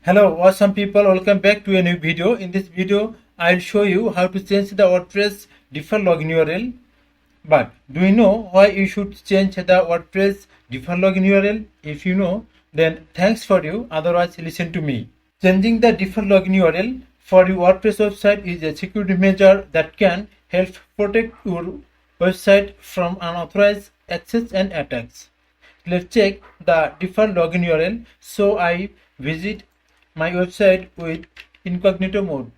Hello, awesome people, welcome back to a new video. In this video, I'll show you how to change the WordPress default login URL. But do you know why you should change the WordPress default login URL? If you know, then thanks for you, otherwise listen to me. Changing the default login URL for your WordPress website is a security measure that can help protect your website from unauthorized access and attacks. Let's check the default login URL. So I visit my website with incognito mode.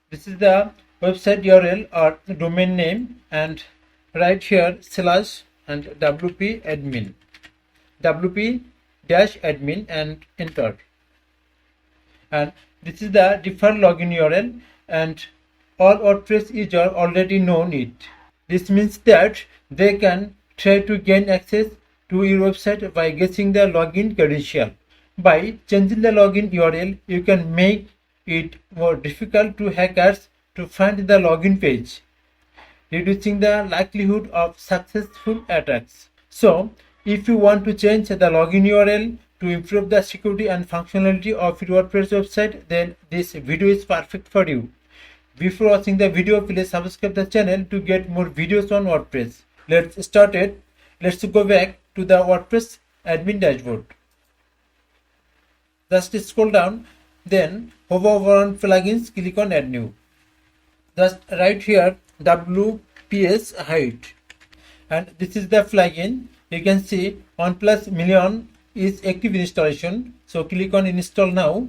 This is the website URL or domain name, and right here slash and wp admin wp-admin and enter. And this is the default login URL, and all WordPress users already know it. This means that they can try to gain access to your website by guessing the login credential. By changing the login URL, you can make it more difficult to hackers to find the login page, reducing the likelihood of successful attacks. So, if you want to change the login URL to improve the security and functionality of your WordPress website, then this video is perfect for you. Before watching the video, please subscribe the channel to get more videos on WordPress. Let's start it. Let's go back to the WordPress admin dashboard. Just scroll down, then hover over on plugins, click on add new. Just right here WPS Hide, and this is the plugin. You can see 1+million is active installation, so click on install now,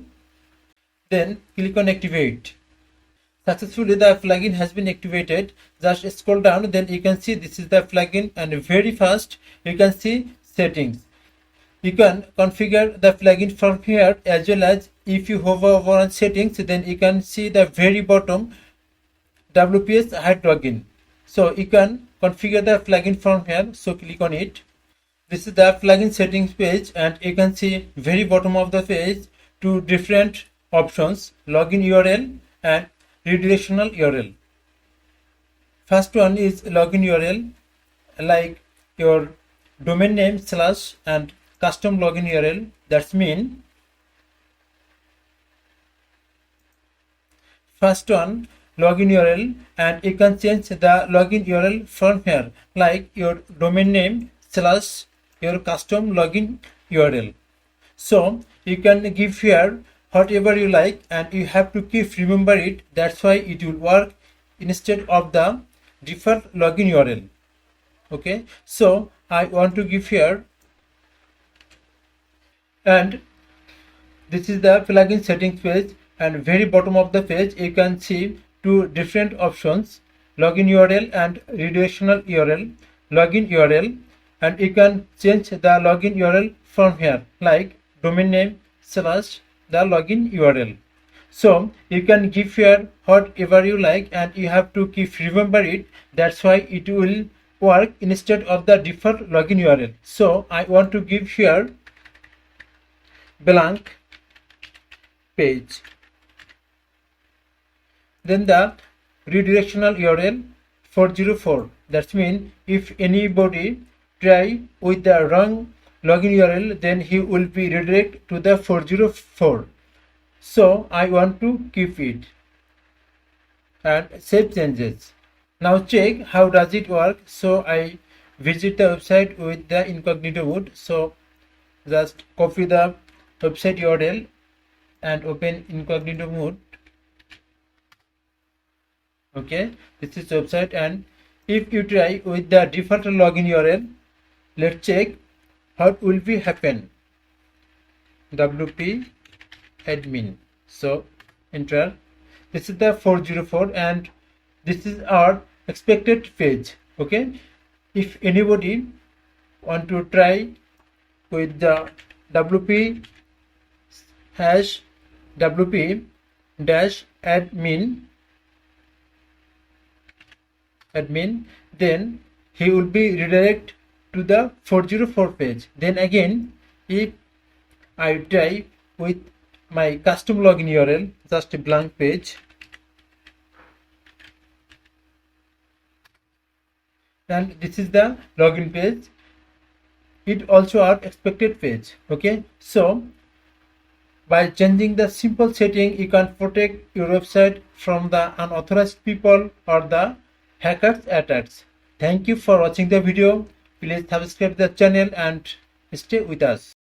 then click on activate. Successfully the plugin has been activated. Just scroll down, then you can see this is the plugin, and very fast you can see settings. You can configure the plugin from here, as well as if you hover over on settings, then you can see the very bottom WPS Hide Login. So you can configure the plugin from here, so click on it. This is the plugin settings page, and you can see very bottom of the page two different options: login URL and redirectional URL. First one is login URL, like your domain name slash and custom login URL. That's mean first one login URL, and you can change the login URL from here, like your domain name slash your custom login URL. So you can give here whatever you like, and you have to keep remember it. That's why it will work instead of the default login URL. Okay, so I want to give here, and this is the plugin settings page, and very bottom of the page you can see two different options: login URL and redirectional URL. Login URL, and you can change the login URL from here, like domain name slash the login URL. So you can give here whatever you like, and you have to keep remember it. That's why it will work instead of the default login URL. So I want to give here blank page, then the redirectional URL 404. That means if anybody try with the wrong login URL, then he will be redirected to the 404. So I want to keep it and save changes. Now check how does it work. So I visit the website with the incognito mode. So just copy the website URL and open incognito mode. Okay, this is website, and if you try with the default login URL, let's check how will be happen. WP admin. So enter. This is the 404, and this is our expected page. Okay, if anybody want to try with the WP hash WP dash admin, then he will be redirected to the 404 page. Then again, if I try with my custom login URL, just a blank page, and this is the login page. It also our expected page. Okay, so By changing the simple setting, you can protect your website from the unauthorized people or the hackers attacks. Thank you for watching the video. Please subscribe the channel and stay with us.